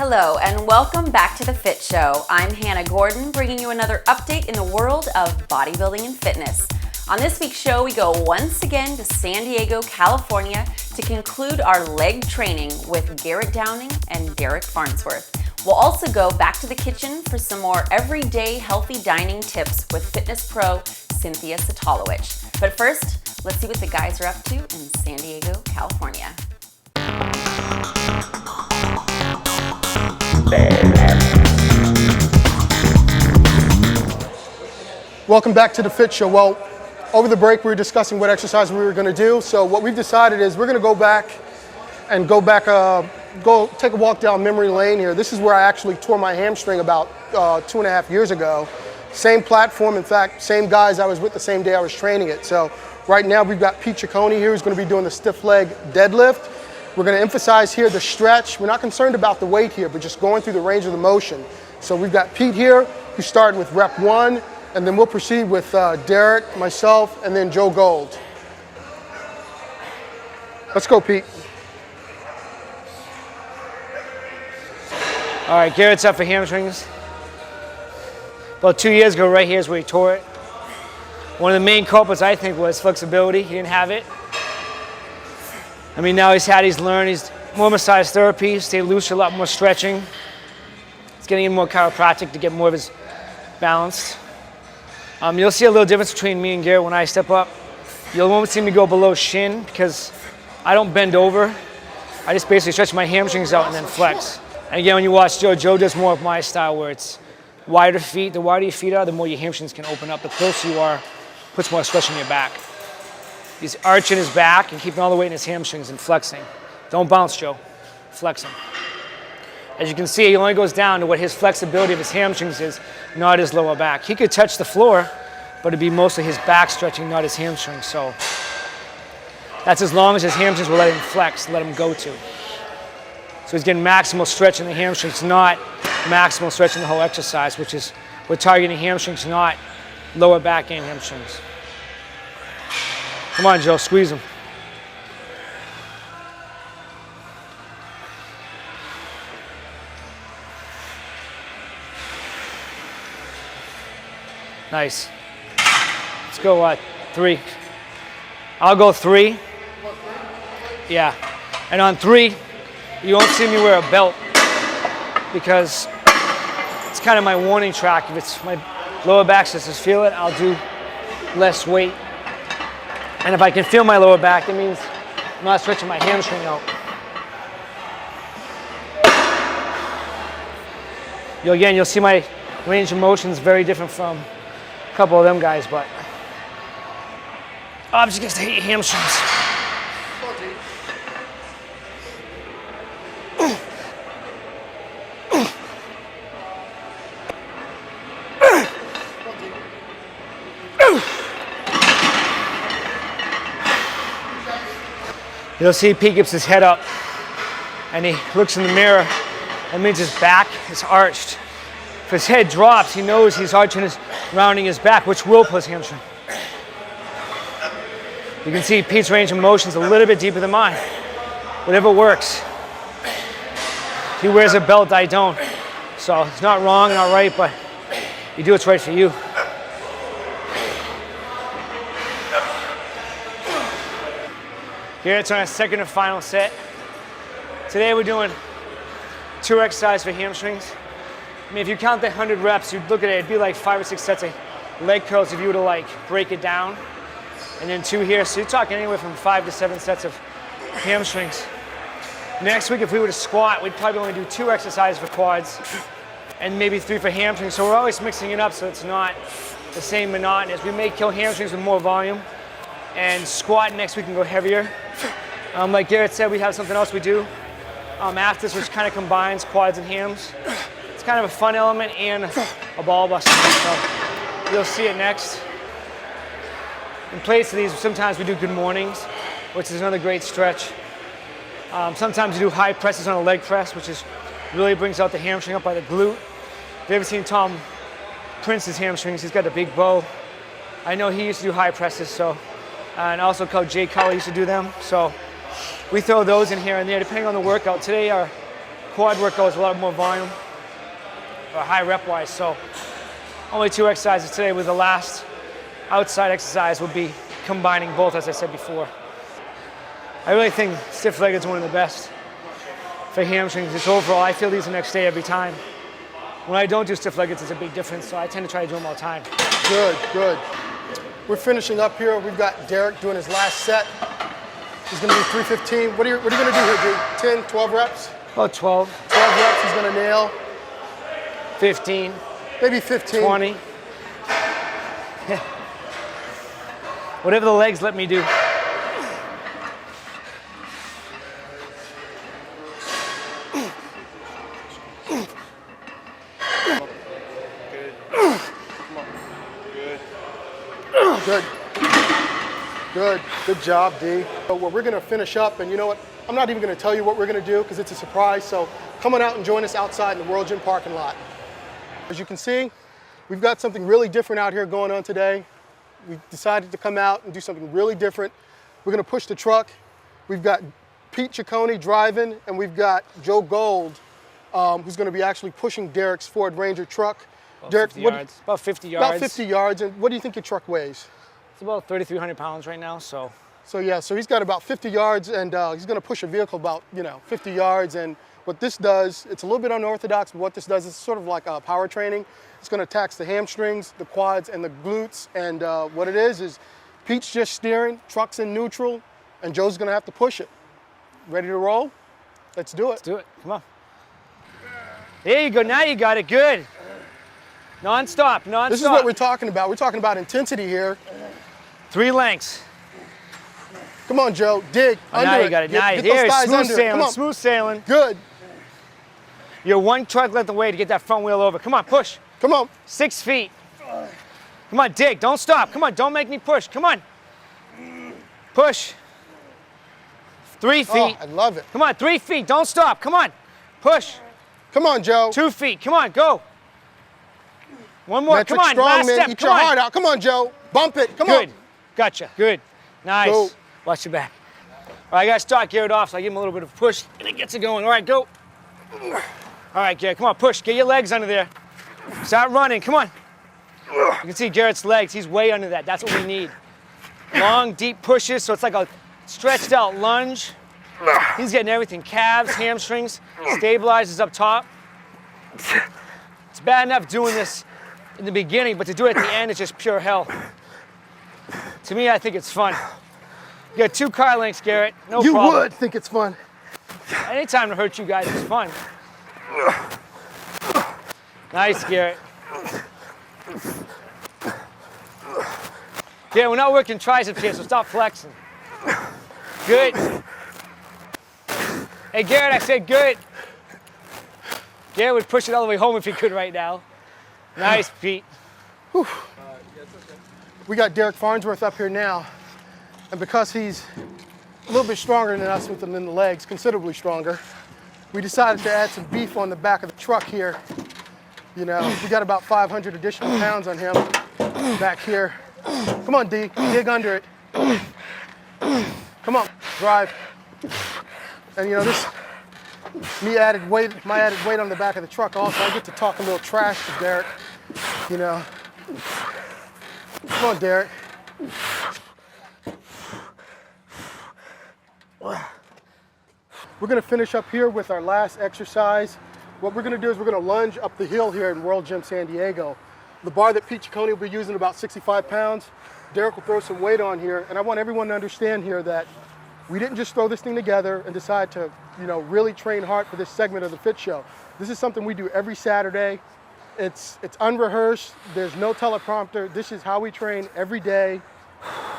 Hello and welcome back to The Fit Show. I'm Hannah Gordon, bringing you another update in the world of bodybuilding and fitness. On this week's show, we go once again to San Diego, California to conclude our leg training with Garrett Downing and Derik Farnsworth. We'll also go back to the kitchen for some more everyday healthy dining tips with fitness pro Cynthia Satalowich. But first, let's see what the guys are up to in San Diego, California. Welcome back to The Fit Show. Well, over the break we were discussing what exercise we were going to do. So what we've decided is we're going to go take a walk down memory lane here. This is where I actually tore my hamstring about 2.5 years ago. Same platform, in fact, same guys I was with the same day I was training it. So right now we've got Pete Ciccone here who's going to be doing the stiff leg deadlift. We're going to emphasize here the stretch. We're not concerned about the weight here, but just going through the range of the motion. So we've got Pete here who's starting with rep 1, and then we'll proceed with Derik, myself, and then Joe Gold. Let's go, Pete. All right, Garrett's up for hamstrings. About 2 years ago, right here is where he tore it. One of the main culprits, I think, was flexibility. He didn't have it. I mean, now he's learned, he's more massage therapy, stay loose, a lot more stretching. He's getting in more chiropractic to get more of his balance. You'll see a little difference between me and Garrett when I step up. You won't see me go below shin because I don't bend over. I just basically stretch my hamstrings out and then flex. And again, when you watch Joe does more of my style where it's wider feet. The wider your feet are, the more your hamstrings can open up. The closer you are, puts more stretch in your back. He's arching his back and keeping all the weight in his hamstrings and flexing. Don't bounce, Joe. Flex him. As you can see, he only goes down to what his flexibility of his hamstrings is, not his lower back. He could touch the floor, but it'd be mostly his back stretching, not his hamstrings. So that's as long as his hamstrings will let him flex, let him go to. So he's getting maximal stretch in the hamstrings, not maximal stretch in the whole exercise, which is we're targeting hamstrings, not lower back and hamstrings. Come on, Joe, squeeze him. Nice. Let's go 3. I'll go 3. Yeah. And on 3, you won't see me wear a belt because it's kind of my warning track. If it's my lower back says feel it, I'll do less weight. And if I can feel my lower back, that means I'm not stretching my hamstring out. You'll see my range of motion is very different from a couple of them guys, but I'm just gonna hit your hamstrings. You'll see Pete keeps his head up and he looks in the mirror. That means his back is arched. If his head drops, he knows he's rounding his back, which will pull his hamstring. You can see Pete's range of motion is a little bit deeper than mine. Whatever works. He wears a belt, I don't. So it's not wrong, not right, but you do what's right for you. Garrett's on a second and final set. Today we're doing 2 exercises for hamstrings. I mean, if you count the 100 reps, you'd look at it, it'd be like 5 or 6 sets of leg curls if you were to break it down. And then 2 here, so you're talking anywhere from 5 to 7 sets of hamstrings. Next week, if we were to squat, we'd probably only do 2 exercises for quads and maybe 3 for hamstrings. So we're always mixing it up so it's not the same monotonous. We may kill hamstrings with more volume. And squat next week can go heavier. Like Garrett said, we have something else we do after this, which kind of combines quads and hams. It's kind of a fun element and a ball buster. So you'll see it next. In place of these, sometimes we do good mornings, which is another great stretch. Sometimes we do high presses on a leg press, which really brings out the hamstring up by the glute. If you've ever seen Tom Prince's hamstrings, he's got a big bow. I know he used to do high presses, so. And also Jay Cully used to do them. So we throw those in here and there depending on the workout. Today our quad workout was a lot more volume, or high rep-wise. So only 2 exercises today, with the last outside exercise would be combining both, as I said before. I really think stiff-legged is one of the best for hamstrings. Just overall, I feel these the next day every time. When I don't do stiff-legged, it's a big difference, so I tend to try to do them all the time. Good, good. We're finishing up here. We've got Derik doing his last set. He's going to do 315. What are you going to do here, dude? 10, 12 reps? About 12. 12 reps he's going to nail. 15. Maybe 15. 20. Whatever the legs let me do. Good. Good. Good job, D. So we're going to finish up, and you know what? I'm not even going to tell you what we're going to do because it's a surprise. So come on out and join us outside in the World Gym parking lot. As you can see, we've got something really different out here going on today. We decided to come out and do something really different. We're going to push the truck. We've got Pete Ciccone driving, and we've got Joe Gold, who's going to be actually pushing Derik's Ford Ranger truck. About Derik, 50 yards. About 50 yards. About 50 yards. And what do you think your truck weighs? It's about 3,300 pounds right now, so. So yeah, so he's got about 50 yards, and he's going to push a vehicle about 50 yards. And what this does, it's a little bit unorthodox, but what this does is sort of like power training. It's going to tax the hamstrings, the quads, and the glutes. And what it is Pete's just steering, truck's in neutral, and Joe's going to have to push it. Ready to roll? Let's do it. Let's do it. Come on. There you go. Now you got it. Good. Non-stop. Non-stop. This is what we're talking about. We're talking about intensity here. 3 lengths. Come on, Joe. Dig. Under now it. You got it. Get, now get here, those thighs smooth under sailing. Come on. Smooth sailing. Good. You're 1 truck length away to get that front wheel over. Come on, push. Come on. 6 feet. Come on, dig. Don't stop. Come on, don't make me push. Come on. Push. 3 feet. Oh, I love it. Come on, 3 feet. Don't stop. Come on. Push. Come on, Joe. 2 feet. Come on, go. 1 more. Metric Come on, strong, last man. step. Eat Come your on. heart out. Come on, Joe. Bump it. Come Good. on. Gotcha. Good. Nice. Go. Watch your back. All right, I got to start Garrett off, so I give him a little bit of a push, and it gets it going. All right, go. All right, Garrett, come on, push. Get your legs under there. Start running. Come on. You can see Garrett's legs. He's way under that. That's what we need. Long, deep pushes, so it's like a stretched out lunge. He's getting everything. Calves, hamstrings, stabilizes up top. It's bad enough doing this in the beginning, but to do it at the end is just pure hell. To me, I think it's fun. You got 2 car lengths, Garrett. No You problem. would think it's fun. Anytime to hurt you guys is fun. Nice, Garrett. Yeah, we're not working triceps here, so stop flexing. Good. Hey, Garrett, I said good. Garrett would push it all the way home if he could right now. Nice, Pete. We got Derik Farnsworth up here now, and because he's a little bit stronger than us within the legs, considerably stronger, we decided to add some beef on the back of the truck here. We got about 500 additional pounds on him back here. Come on, D, dig under it. Come on, drive. And this, my added weight on the back of the truck also, I get to talk a little trash to Derik, Come on, Derik. We're gonna finish up here with our last exercise. What we're gonna do is we're gonna lunge up the hill here in World Gym San Diego. The bar that Pete Ciccone will be using, about 65 pounds. Derik will throw some weight on here, and I want everyone to understand here that we didn't just throw this thing together and decide to, really train hard for this segment of the Fit Show. This is something we do every Saturday. It's unrehearsed, there's no teleprompter. This is how we train every day,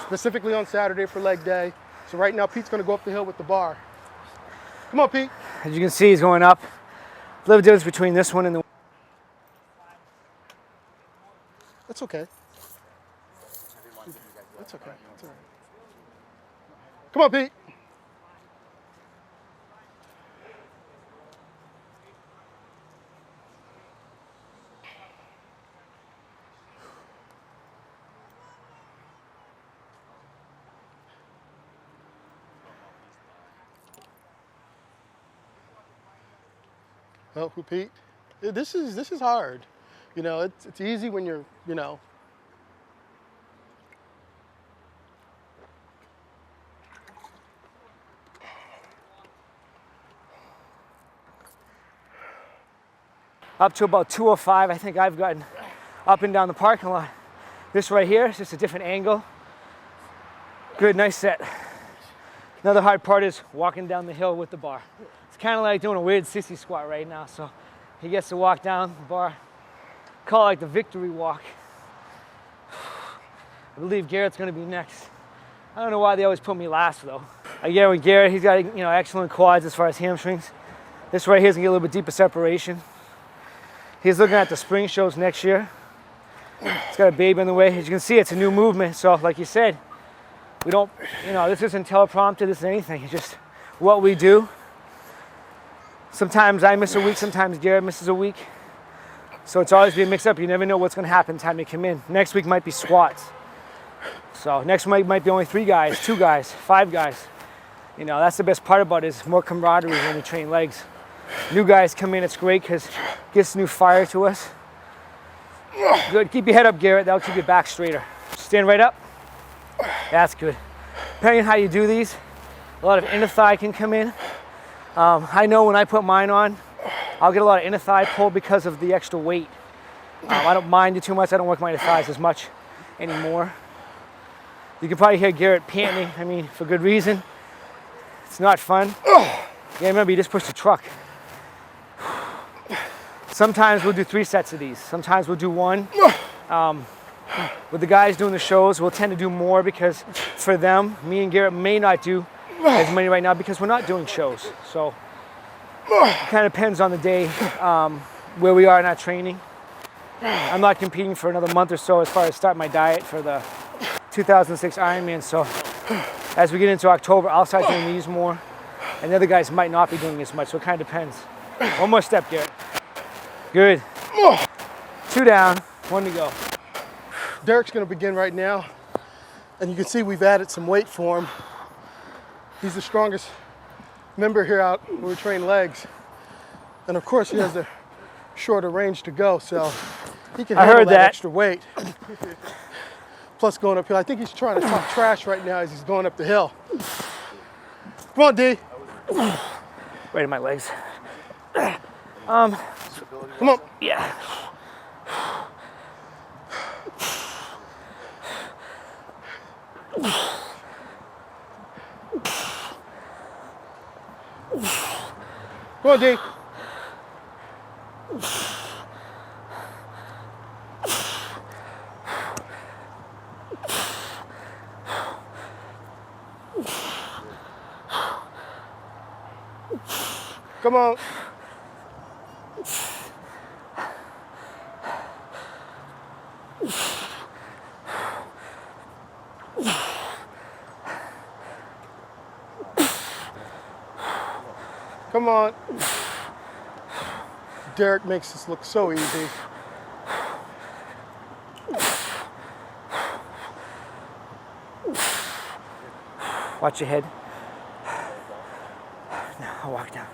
specifically on Saturday for leg day. So right now, Pete's gonna go up the hill with the bar. Come on, Pete. As you can see, he's going up. A little difference between this one and the. That's okay. That's okay. That's all right. Come on, Pete. Oh, repeat. This is hard. You know, it's easy when you're, you know. Up to about 205, I think I've gotten up and down the parking lot. This right here is just a different angle. Good, nice set. Another hard part is walking down the hill with the bar. It's kind of like doing a weird sissy squat right now. So he gets to walk down the bar. Call it like the victory walk. I believe Garrett's gonna be next. I don't know why they always put me last though. Again with Garrett, he's got, you know, excellent quads as far as hamstrings. This right here is gonna get a little bit deeper separation. He's looking at the spring shows next year. He's got a baby on the way. As you can see, it's a new movement. So like you said, we don't, you know, this isn't teleprompted, this is anything. It's just what we do. Sometimes I miss a week, sometimes Garrett misses a week. So it's always being mixed up. You never know what's gonna happen time you come in. Next week might be squats. So next week might be only 3 guys, 2 guys, 5 guys. You know, that's the best part about it, is more camaraderie when we train legs. New guys come in, it's great because it gives new fire to us. Good, keep your head up, Garrett. That'll keep your back straighter. Stand right up. That's good. Depending on how you do these, a lot of inner thigh can come in. I know when I put mine on, I'll get a lot of inner thigh pull because of the extra weight. I don't mind it too much. I don't work my inner thighs as much anymore. You can probably hear Garrett panting. I mean, for good reason. It's not fun. Yeah, remember, you just push the truck. Sometimes we'll do 3 sets of these. Sometimes we'll do 1. With the guys doing the shows, we'll tend to do more because for them, me and Garrett may not do as many right now because we're not doing shows. So it kind of depends on the day where we are in our training. I'm not competing for another month or so as far as start my diet for the 2006 Ironman. So as we get into October, I'll start doing these more. And the other guys might not be doing as much, so it kind of depends. One more step, Garrett. Good. 2 down, 1 to go. Derek's gonna begin right now. And you can see we've added some weight for him. He's the strongest member here out when we train legs. And of course he has the shorter range to go, so he can handle that extra weight. Plus going uphill. I think he's trying to talk trash right now as he's going up the hill. Come on, D. Right in my legs. Come on. Yeah. Come on, D. Come on. Come on. Derek makes this look so easy. Watch your head. Now I'll walk down.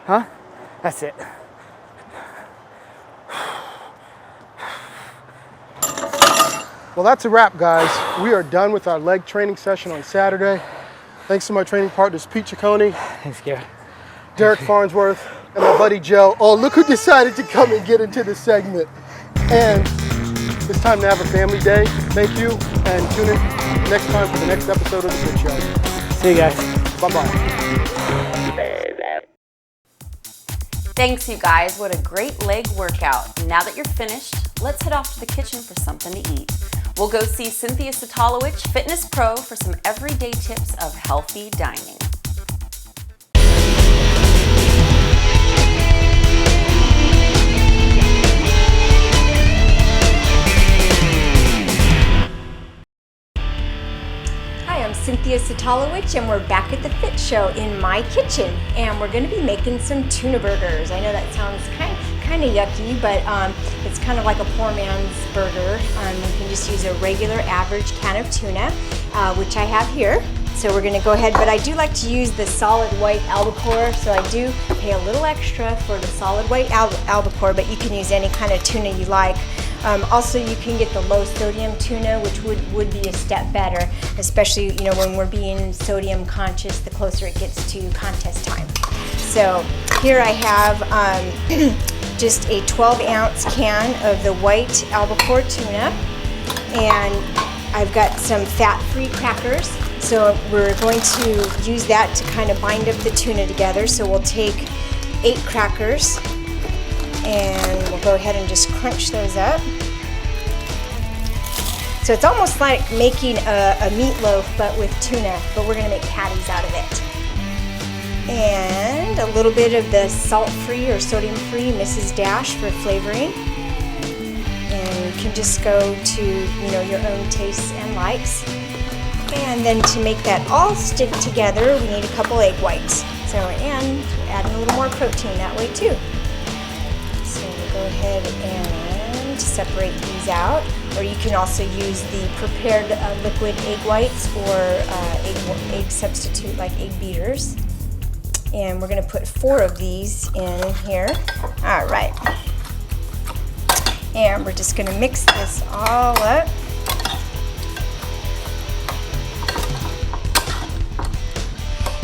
Huh? That's it. Well, that's a wrap, guys. We are done with our leg training session on Saturday. Thanks to my training partners, Pete Ciccone, Thanks, Garrett. Derek Farnsworth, and my buddy Joe. Oh, look who decided to come and get into this segment. And it's time to have a family day. Thank you, and tune in next time for the next episode of The Fit Show. See you guys. Bye-bye. Thanks, you guys. What a great leg workout. Now that you're finished, let's head off to the kitchen for something to eat. We'll go see Cynthia Satalowich, fitness pro, for some everyday tips of healthy dining. Hi, I'm Cynthia Satalowich, and we're back at the Fit Show in my kitchen, and we're going to be making some tuna burgers. I know that sounds kind kind of yucky, but it's kind of like a poor man's burger. You can just use a regular average can of tuna, which I have here. So we're gonna go ahead, but I do like to use the solid white albacore, so I do pay a little extra for the solid white albacore, but you can use any kind of tuna you like. Also, you can get the low sodium tuna, which would be a step better, especially when we're being sodium conscious the closer it gets to contest time. So here I have just a 12-ounce can of the white albacore tuna, and I've got some fat-free crackers. So we're going to use that to kind of bind up the tuna together. So we'll take 8 crackers and we'll go ahead and just crunch those up. So it's almost like making a meatloaf but with tuna, but we're gonna make patties out of it. And a little bit of the salt-free or sodium-free Mrs. Dash for flavoring. And you can just go to your own tastes and likes. And then to make that all stick together, we need a couple egg whites. So, and adding a little more protein that way too. So we'll go ahead and separate these out. Or you can also use the prepared liquid egg whites or egg substitute like egg beaters. And we're gonna put 4 of these in here. All right. And we're just gonna mix this all up.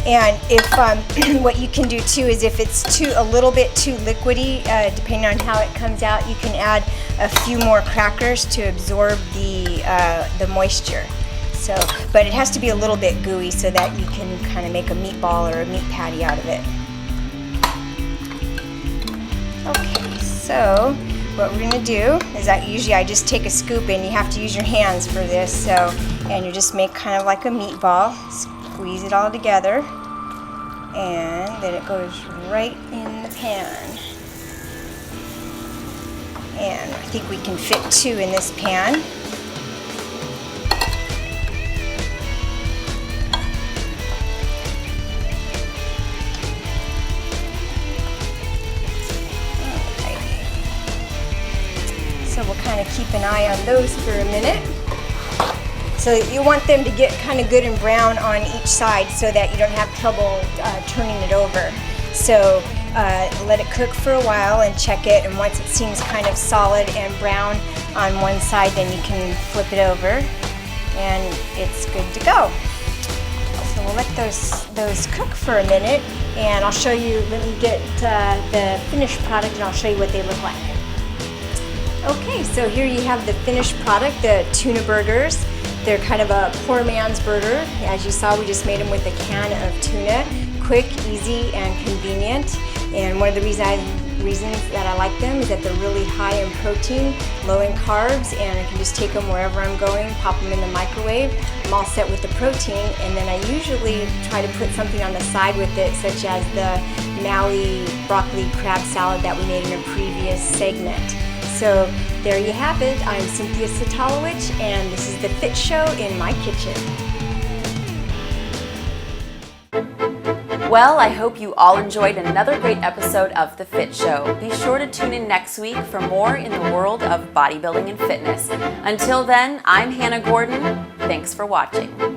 And if what you can do too is if it's a little bit too liquidy, depending on how it comes out, you can add a few more crackers to absorb the moisture. So, but it has to be a little bit gooey so that you can kind of make a meatball or a meat patty out of it. Okay, so what we're gonna do is that usually I just take a scoop and you have to use your hands for this. So, and you just make kind of like a meatball. Squeeze it all together, and then it goes right in the pan. And I think we can fit 2 in this pan. Okay. So we'll kind of keep an eye on those for a minute. So you want them to get kind of good and brown on each side so that you don't have trouble turning it over. So let it cook for a while and check it, and once it seems kind of solid and brown on one side, then you can flip it over and it's good to go. So we'll let those cook for a minute, and I'll show you, let me get the finished product and I'll show you what they look like. Okay, so here you have the finished product, the tuna burgers. They're kind of a poor man's burger. As you saw, we just made them with a can of tuna. Quick, easy, and convenient. And one of the reasons that I like them is that they're really high in protein, low in carbs, and I can just take them wherever I'm going, pop them in the microwave. I'm all set with the protein, and then I usually try to put something on the side with it, such as the Maui broccoli crab salad that we made in a previous segment. So there you have it. I'm Cynthia Satalowich, and this is The Fit Show in my kitchen. Well, I hope you all enjoyed another great episode of The Fit Show. Be sure to tune in next week for more in the world of bodybuilding and fitness. Until then, I'm Hannah Gordon. Thanks for watching.